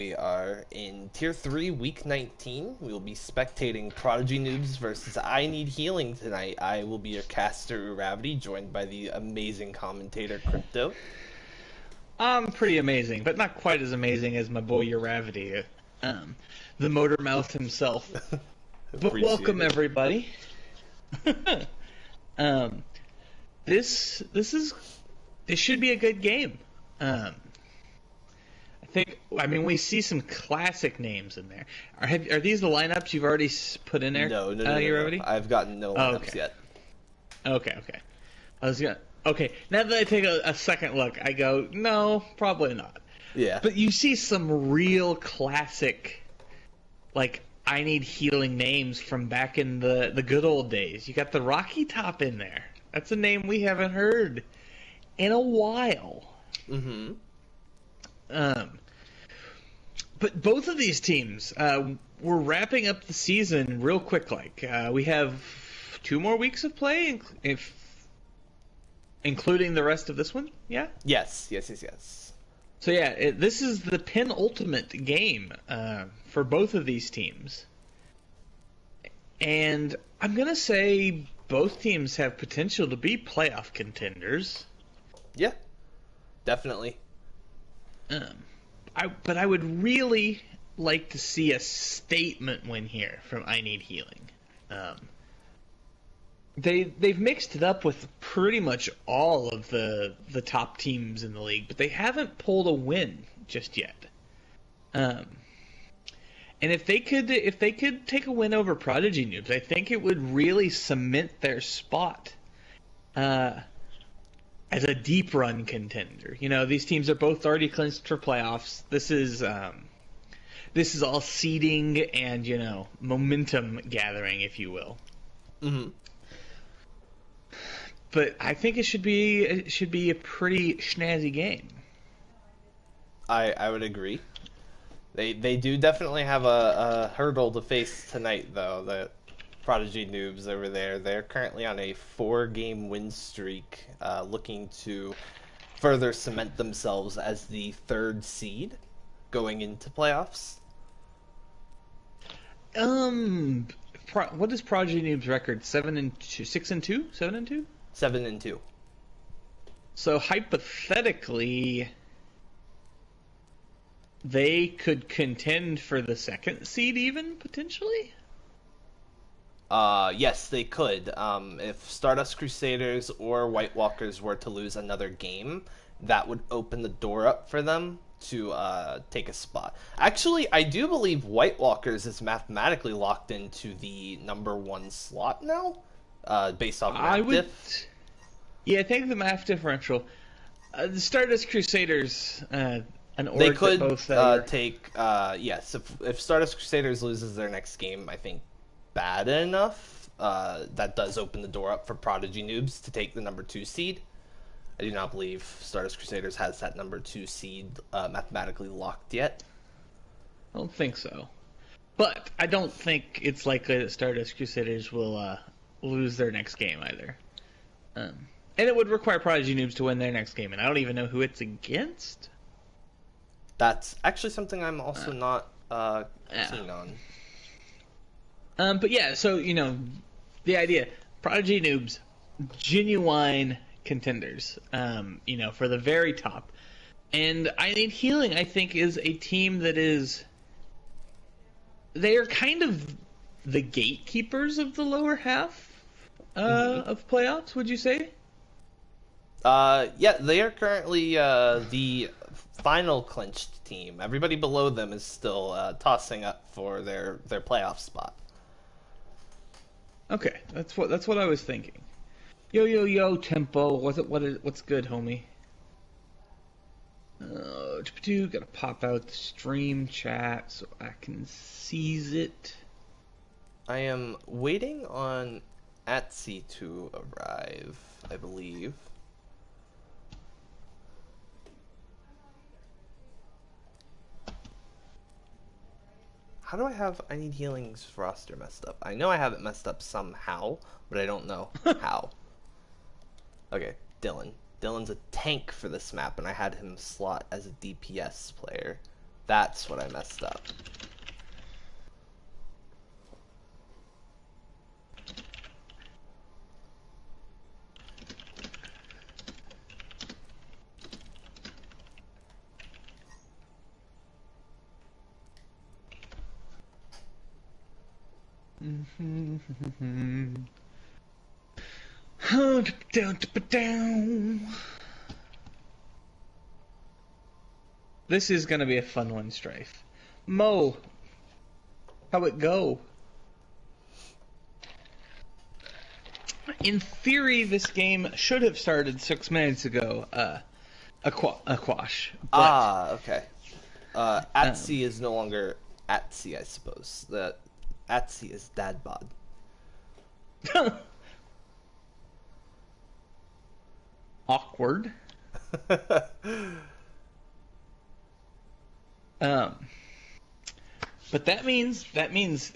We are in Tier 3, Week 19. We will be spectating Prodigy Noobs versus I Need Healing tonight. I will be your caster, Uravity, joined by the amazing commentator, Crypto. Pretty amazing, but not quite as amazing as my boy Uravity, um, the motor mouth himself. But Appreciate welcome it. everybody. um, this should be a good game. I mean, we see some classic names in there. Are these the lineups you've already put in there? No. Uravity? I've gotten no Oh, lineups okay. yet. Okay. Okay, now that I take a second look, I go, no, probably not. Yeah. But you see some real classic, like, I Need Healing names from back in the good old days. You got the Rocky Top in there. That's a name we haven't heard in a while. Mm-hmm. But both of these teams, we're wrapping up the season real quick. We have 2 more weeks of play, including the rest of this one. Yeah. Yes. So yeah, this is the penultimate game for both of these teams, and I'm gonna say both teams have potential to be playoff contenders. Yeah. Definitely. But I would really like to see a statement win here from I Need Healing. They've mixed it up with pretty much all of the top teams in the league, but they haven't pulled a win just yet. And if they could take a win over Prodigy Noobs, I think it would really cement their spot as a deep run contender. You know, these teams are both already clinched for playoffs. This is all seeding and momentum gathering, if you will. Mm-hmm. But I think it should be a pretty snazzy game. I would agree. They do definitely have a hurdle to face tonight, though. The Prodigy Noobs over there. They're currently on a 4-game win streak, looking to further cement themselves as the 3rd seed going into playoffs. What is Prodigy Noobs' record? 7-2, 6-2, 7-2. 7-2. So hypothetically, they could contend for the 2nd seed, even potentially. Yes, they could. If Stardust Crusaders or White Walkers were to lose another game, that would open the door up for them to take a spot. Actually, I do believe White Walkers is mathematically locked into the number 1 slot now, based off map diff. Yeah, I think the math differential. The Stardust Crusaders, an org They could that both take. Yes, if Stardust Crusaders loses their next game, I think bad enough. That does open the door up for Prodigy Noobs to take the number 2 seed. I do not believe Stardust Crusaders has that number 2 seed mathematically locked yet. I don't think so. But I don't think it's likely that Stardust Crusaders will lose their next game either. And it would require Prodigy Noobs to win their next game, and I don't even know who it's against. That's actually something I'm also not keen on. But yeah, so, the idea, Prodigy Noobs, genuine contenders, for the very top. And I Need Healing, I think, is a team that they are kind of the gatekeepers of the lower half of playoffs, would you say? Yeah, they are currently the final clinched team. Everybody below them is still tossing up for their playoff spot. Okay, that's what I was thinking. Yo, Tempo, what's good, homie? Gotta pop out the stream chat so I can seize it. I am waiting on Etsy to arrive, I believe. How do I have I Need Healing's roster messed up? I know I have it messed up somehow, but I don't know how. Okay, Dylan. Dylan's a tank for this map, and I had him slot as a DPS player. That's what I messed up. This is gonna be a fun one, Strafe. Mo, how it go? In theory, this game should have started 6 minutes ago. Aquash. Okay. Atsy is no longer Atsy, I suppose. The Atsy is dad bod. Awkward. But that means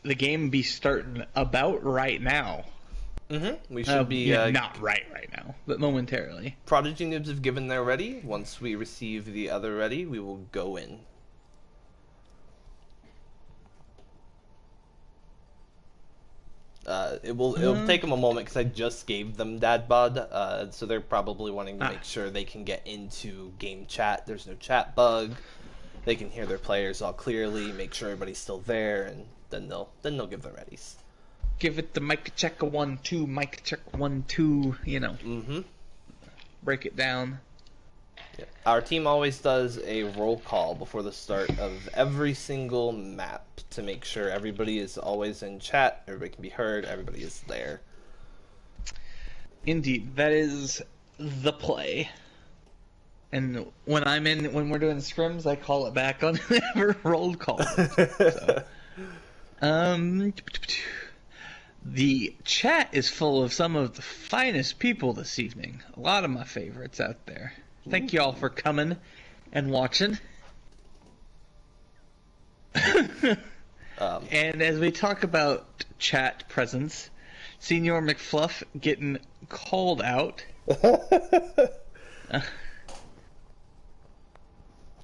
the game be starting about right now. We should be not right now, but momentarily. Prodigy Noobs have given their ready. Once we receive the other ready, we will go in. It'll take them a moment because I just gave them dad bod, so they're probably wanting to make sure they can get into game chat. There's no chat bug. They can hear their players all clearly, make sure everybody's still there, and then they'll give their readies. Give it the mic check a 1 2, mic check 1 2. You know. Break it down. Yeah. Our team always does a roll call before the start of every single map to make sure everybody is always in chat, everybody can be heard, everybody is there. Indeed, that is the play. And when we're doing scrims, I call it back on whoever rolled call. So. The chat is full of some of the finest people this evening. A lot of my favorites out there. Thank you all for coming and watching. And as we talk about chat presence, Senior McFluff getting called out.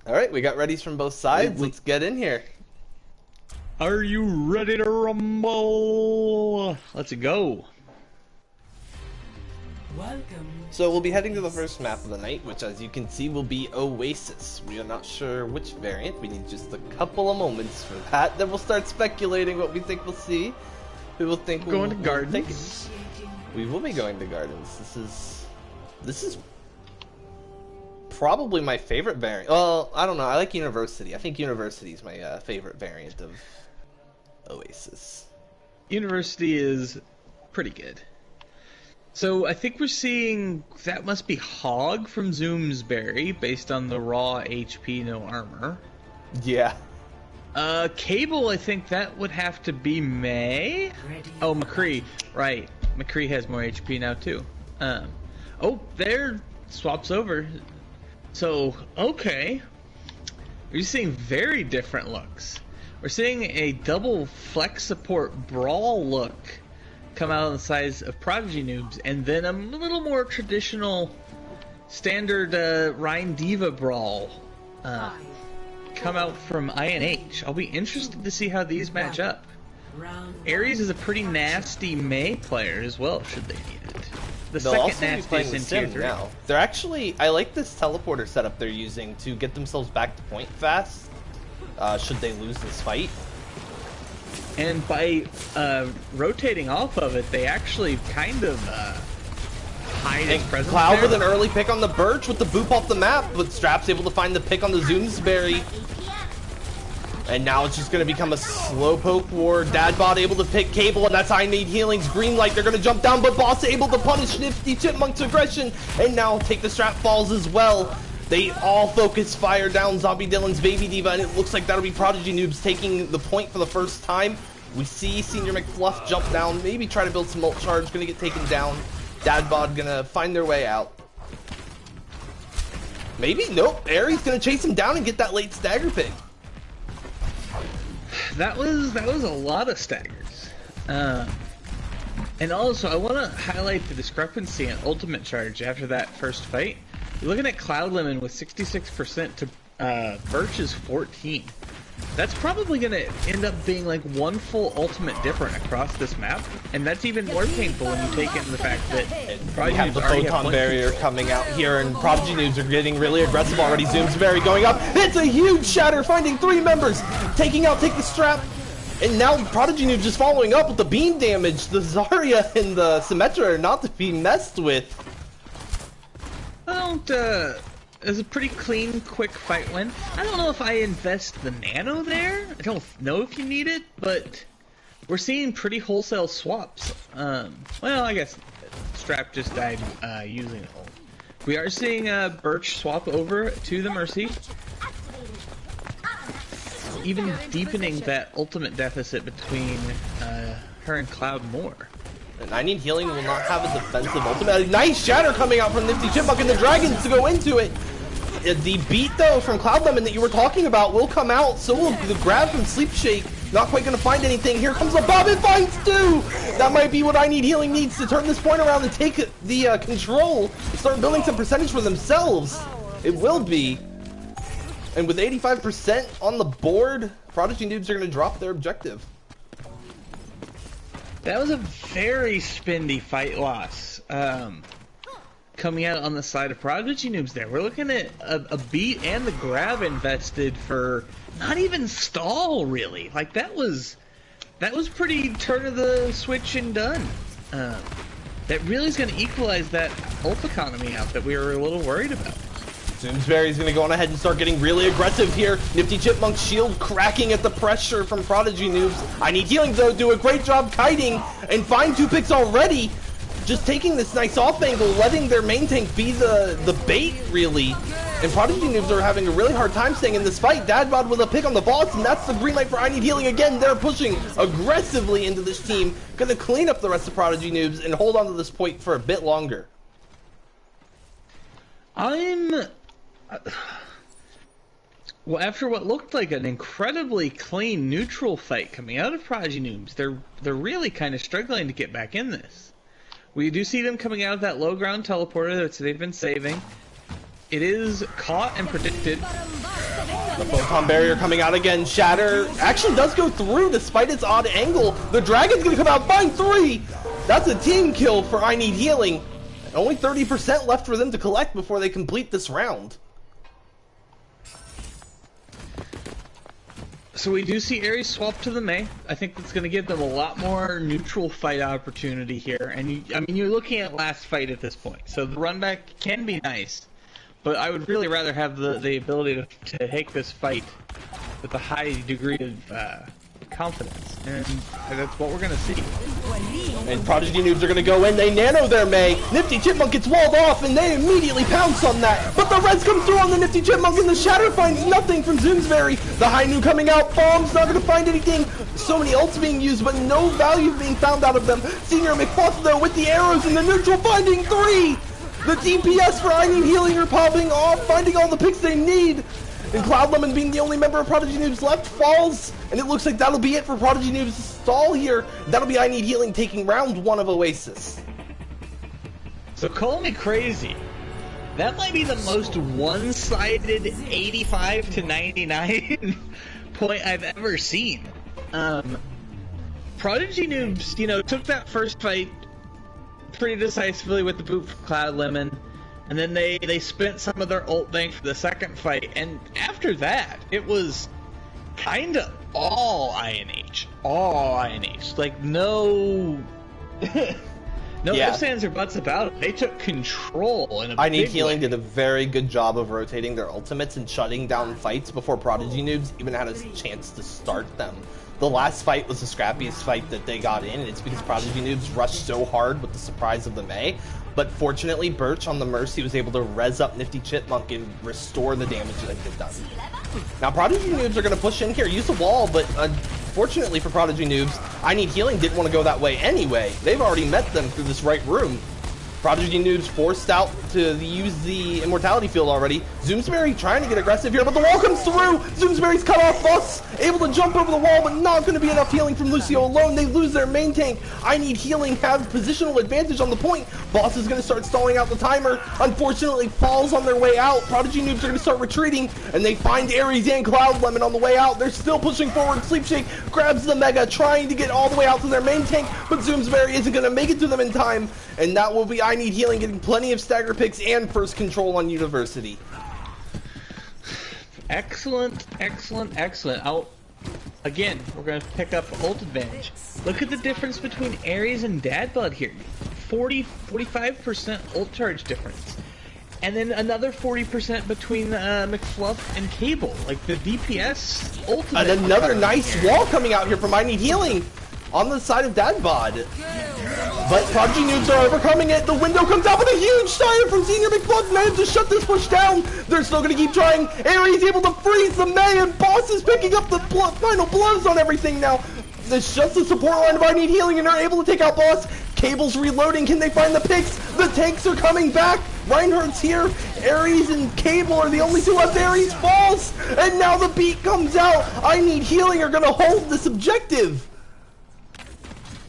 Alright, we got readies from both sides. Let's get in here. Are you ready to rumble? Let's go. Welcome. So we'll be heading to the first map of the night, which as you can see will be Oasis. We are not sure which variant. We need just a couple of moments for that. Then we'll start speculating what we think we'll see. We will think we're going to Gardens. We will be going to Gardens. This is probably my favorite variant. Well, I don't know. I like University. I think University is my favorite variant of Oasis. University is pretty good. So I think we're seeing that must be Hog from Zoomsbury based on the raw HP no armor. Yeah. Cable, I think that would have to be May. Oh, McCree, right? McCree has more HP now too. Oh, there swaps over. So okay, we're seeing very different looks. We're seeing a double flex support brawl look come out on the sides of Prodigy Noobs, and then a little more traditional standard Rhine Diva brawl come out from INH. I'll be interested to see how these match up. Ares is a pretty nasty May player as well, should they need it. The second nastiest in tier 3. Now. They're actually, I like this teleporter setup they're using to get themselves back to point fast. Should they lose this fight. And by rotating off of it, they actually kind of hide his presence. Cloud there. with an early pick on the Birch with the boop off the map, but Strap's able to find the pick on the Zoomsbury. And now it's just going to become a slowpoke war. Dadbot able to pick Cable, and that's I Need Healings. Green light, they're going to jump down, but Boss able to punish Nifty Chipmunk's aggression, and now take the Strap falls as well. They all focus fire down Zombie Dylan's Baby Diva, and it looks like that'll be Prodigy Noobs taking the point for the first time. We see Senior McFluff jump down, maybe try to build some ult charge, gonna get taken down. Dadbod gonna find their way out. Maybe, nope, Aries gonna chase him down and get that late stagger pick. That was a lot of staggers. And also, I want to highlight the discrepancy in ultimate charge after that first fight. You're looking at Cloud Lemon with 66% to Birch is 14. That's probably going to end up being like one full ultimate different across this map, and that's even more painful when you take into the fact that we have the photon barrier coming out here, and Prodigy Noobs are getting really aggressive already. Zoom's very going up. It's a huge shatter, finding 3 members, take the strap, and now Prodigy Noobs just following up with the beam damage. The Zarya and the Symmetra are not to be messed with. It was a pretty clean, quick fight win. I don't know if I invest the nano there. I don't know if you need it, but we're seeing pretty wholesale swaps. Well, I guess Strap just died using ult. We are seeing Birch swap over to the Mercy, even deepening that ultimate deficit between her and Cloud more. And I Need Healing will not have a defensive ultimate. A nice shatter coming out from Nifty Chipmunk and the Dragons to go into it. The beat, though, from Cloud Lemon that you were talking about will come out. So will the grab from Sleep Shake. Not quite going to find anything. Here comes the Bob and finds 2! That might be what I Need Healing needs to turn this point around and take the control. Start building some percentage for themselves. It will be. And with 85% on the board, Prodigy Noobs are going to drop their objective. That was a very spendy fight loss. Coming out on the side of Prodigy Noobs there. We're looking at a beat and the grab invested for not even stall, really. Like, that was pretty turn of the switch and done. That really is going to equalize that ult economy out that we were a little worried about. Zoomsbury's going to go on ahead and start getting really aggressive here. Nifty Chipmunk's shield cracking at the pressure from Prodigy Noobs. I Need Healing, though, do a great job kiting and find 2 picks already. Just taking this nice off angle, letting their main tank be the bait, really. And Prodigy Noobs are having a really hard time staying in this fight. Dadbod with a pick on the boss, and that's the green light for I Need Healing again. They're pushing aggressively into this team. Gonna clean up the rest of Prodigy Noobs and hold on to this point for a bit longer. Well, after what looked like an incredibly clean neutral fight coming out of Prodigy Noobs, they're really kind of struggling to get back in this. We do see them coming out of that low ground teleporter that they've been saving. It is caught and predicted. The photon barrier coming out again. Shatter actually does go through despite its odd angle. The Dragon's gonna come out, find 3! That's a team kill for I Need Healing. Only 30% left for them to collect before they complete this round. So we do see Ares swap to the Mei. I think that's going to give them a lot more neutral fight opportunity here. And you're looking at last fight at this point. So the run back can be nice, but I would really rather have the ability to take this fight with a high degree of confidence. And that's what we're going to see. And Prodigy Noobs are going to go in. They nano their Mei. Nifty Chipmunk gets walled off, and they immediately pounce on that. But the res comes through on the Nifty Chipmunk, and the Shatter finds nothing from Zoomsbury. The High Noon coming out. Bomb's not going to find anything. So many ults being used, but no value being found out of them. Senior McFuff, though, with the arrows in the neutral, finding 3. The DPS for I Need Healing are popping off, finding all the picks they need. And Cloud Lemon, being the only member of Prodigy Noobs left, falls. And it looks like that'll be it for Prodigy Noobs' stall here. That'll be I Need Healing taking round 1 of Oasis. So call me crazy. That might be the most one-sided 85 to 99 point I've ever seen. Prodigy Noobs, took that first fight pretty decisively with the boot for Cloud Lemon. And then they spent some of their ult bank for the second fight. And after that, it was kind of all INH. All INH. Like, no ifs, ands, or buts about it. They took control in a I Need big Healing way. did a very good job of rotating their ultimates and shutting down fights before Prodigy Noobs even had a chance to start them. The last fight was the scrappiest fight that they got in, and it's because Prodigy Noobs rushed so hard with the surprise of the Mei. But fortunately, Birch on the Mercy was able to res up Nifty Chipmunk and restore the damage that they've done. Now, Prodigy Noobs are going to push in here, use the wall, but unfortunately for Prodigy Noobs, I Need Healing didn't want to go that way anyway. They've already met them through this right room. Prodigy Noobs forced out to use the Immortality Field already. Zoomsbury trying to get aggressive here, but the wall comes through! Zoomsbury's cut off Boss, able to jump over the wall, but not going to be enough healing from Lucio alone. They lose their main tank. I Need Healing have positional advantage on the point. Boss is going to start stalling out the timer. Unfortunately, falls on their way out. Prodigy Noobs are going to start retreating, and they find Ares and Cloud Lemon on the way out. They're still pushing forward. Sleep Shake grabs the Mega, trying to get all the way out to their main tank, but Zoomsbury isn't going to make it to them in time, and that will be I Need Healing getting plenty of stagger picks and first control on University. Excellent, excellent, excellent. Again, we're going to pick up ult advantage. Look at the difference between Ares and Dadbud here. 45% ult charge difference. And then another 40% between McFluff and Cable. Like the DPS ultimate. And another nice wall coming out here from I Need Healing on the side of Dadbod. But Prodigy Noobs are overcoming it. The window comes out with a huge style from Senior McFluff. Managed to shut this push down. They're still going to keep trying. Ares able to freeze the May, and Boss is picking up the final blows on everything now. It's just the support line of I Need Healing, and they're able to take out Boss. Cable's reloading. Can they find the picks? The tanks are coming back. Reinhardt's here. Ares and Cable are the only two left. Ares falls, and now the beat comes out. I Need Healing are going to hold this objective.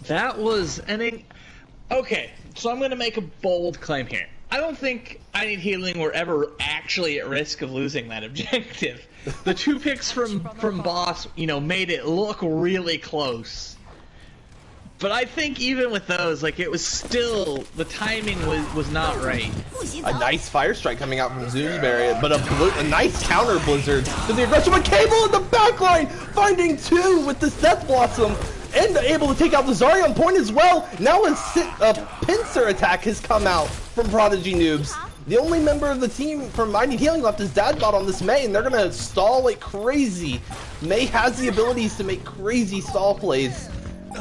That was an... Okay, so I'm going to make a bold claim here. I don't think I Need Healing were ever actually at risk of losing that objective. The two picks from Boss, you know, made it look really close. But I think even with those, like, it was still, the timing was not right. A nice Fire Strike coming out from Zoomsbury, but a nice counter Blizzard to the aggression. But Cable in the backline, finding two with this Death Blossom, and able to take out the Zarya on point as well. Now a pincer attack has come out from Prodigy Noobs. The only member of the team from I Need Healing left is Dadbot on this May, and they're going to stall like crazy. May has the abilities to make crazy stall plays.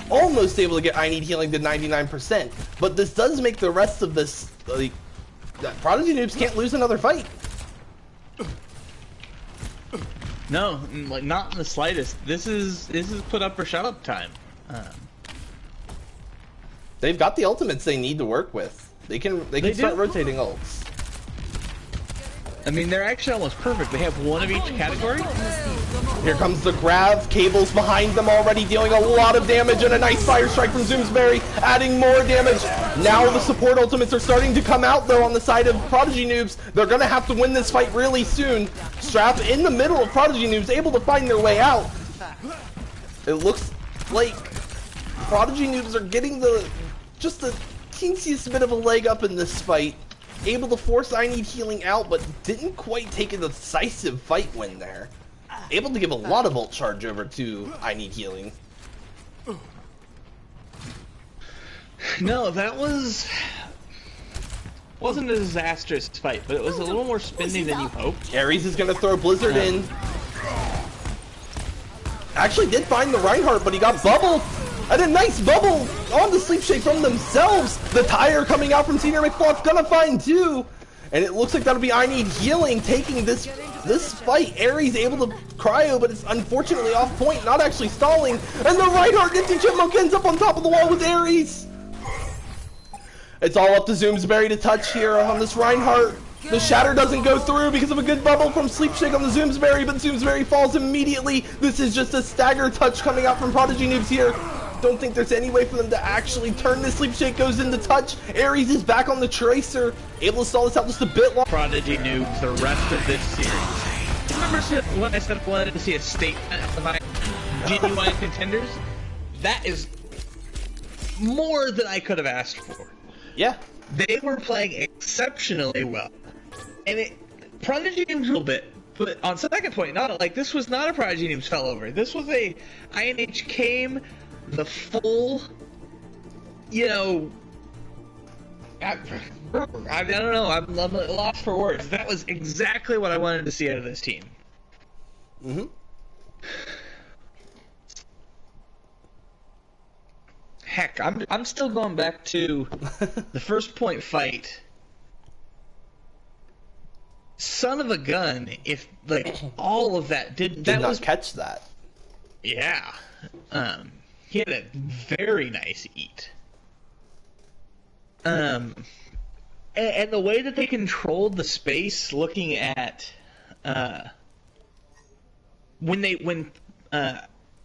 Almost able to get I Need Healing to 99%, but this does make the rest of this, like, Prodigy Noobs can't lose another fight. No, like, not in the slightest. This is put up or shut up time. They've got the ultimates they need to work with. They can start rotating ults. I mean, they're actually almost perfect. They have one of each category. Here comes the grab. Cable's behind them already, dealing a lot of damage, and a nice Fire Strike from Zoomsbury, adding more damage. Now the support ultimates are starting to come out, though, on the side of Prodigy Noobs. They're going to have to win this fight really soon. Strap in the middle of Prodigy Noobs, able to find their way out. It looks like Prodigy Noobs are getting just the teensiest bit of a leg up in this fight. Able to force I Need Healing out, but didn't quite take a decisive fight win there. Able to give a lot of ult charge over to I Need Healing. No, that wasn't a disastrous fight, but it was a little more spinny than you hoped. Ares is going to throw Blizzard in. Actually did find the Reinhardt, but he got bubbled. And a nice bubble on the Sleep Shake from themselves. The tire coming out from Senior McFluff, gonna find two. And it looks like that'll be I Need Healing taking this fight. Ares able to cryo, but it's unfortunately off point, not actually stalling. And the Reinhardt Nifty Chipmunk ends up on top of the wall with Ares. It's all up to Zoomsbury to touch here on this Reinhardt. The shatter doesn't go through because of a good bubble from Sleep Shake on the Zoomsbury, but Zoomsbury falls immediately. This is just a stagger touch coming out from Prodigy Noobs here. Don't think there's any way for them to actually turn this. Sleep Shake goes into touch. Ares is back on the Tracer, able to stall this out just a bit long. Prodigy Noobs the rest of this series. Remember when I said I wanted to see a statement of my genuine contenders? That is more than I could have asked for. Yeah. They were playing exceptionally well. And Prodigy Noobs a little bit, but on second point, this was not a Prodigy Noobs fell over. This was a INH came the full, you know, I don't know, I'm lost for words. That was exactly what I wanted to see out of this team. Mm-hmm. Heck, I'm still going back to the first point fight. Son of a gun, if like all of that did not catch that. Yeah. He had a very nice eat. And the way that they controlled the space, looking at when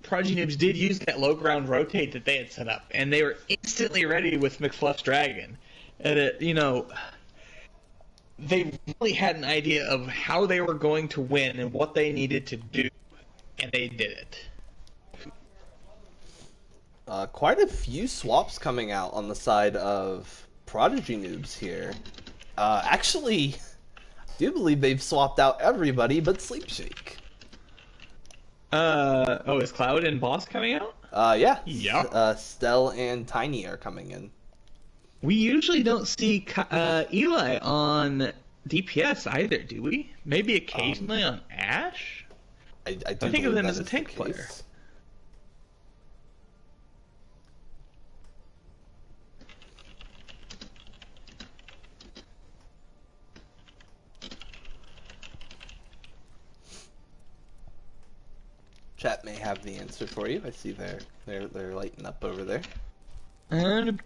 Prodigy Noobs did use that low ground rotate that they had set up, and they were instantly ready with McFluff's Dragon. And they really had an idea of how they were going to win and what they needed to do, and they did it. Quite a few swaps coming out on the side of Prodigy Noobs here. Actually, I do believe they've swapped out everybody but Sleep Shake. Is Cloud and Boss coming out? Yeah. Yeah. Stell and Tiny are coming in. We usually don't see Eli on DPS either, do we? Maybe occasionally on Ashe? I think of him as a tank player. Chat may have the answer for you. I see they're lighting up over there. Dylan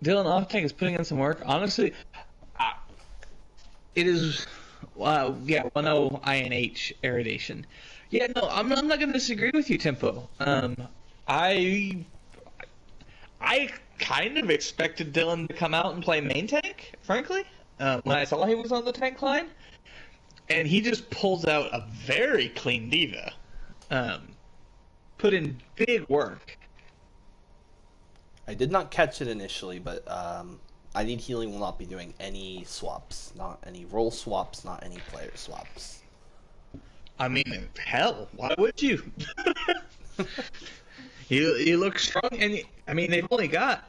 Offtake is putting in some work. Honestly, it is, OwO INH Eridation. Yeah, no, I'm not going to disagree with you, Tempo. I kind of expected Dylan to come out and play main tank, frankly, when I saw he was on the tank line. And he just pulls out a very clean diva. Put in big work. I did not catch it initially, but I Need Healing will not be doing any swaps. Not any role swaps, not any player swaps. I mean, hell, why would you? You look strong, and I mean, they've only got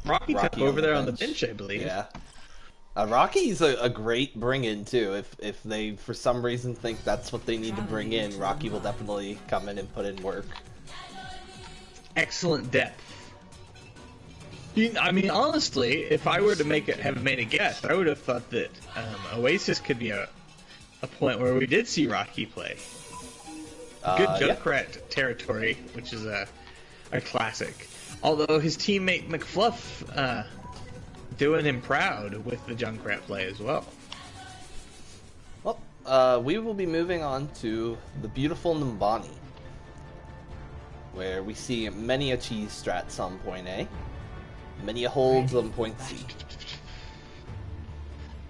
Rocky over there on the bench, I believe. Yeah. Rocky's a great bring-in, too. If they, for some reason, think that's what they need to bring in, Rocky will definitely come in and put in work. Excellent depth. I mean, honestly, if I were to have made a guess, I would have thought that Oasis could be a point where we did see Rocky play. Good Junkrat territory, which is a classic. Although his teammate McFluff doing him proud with the Junkrat play as well. Well, we will be moving on to the beautiful Numbani, where we see many a cheese strats on point A, many a holds on point C.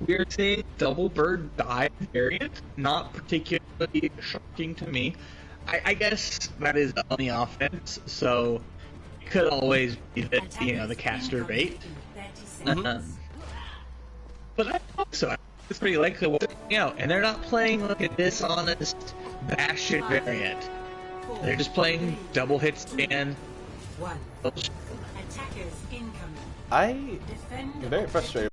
We're seeing double bird dive variant, not particularly shocking to me. I guess that is on the offense, so it could always be that, the caster bait. But I think so. It's pretty likely what's coming out, and they're not playing like a dishonest Bastion variant. They're just playing double hit stand. I'm very frustrated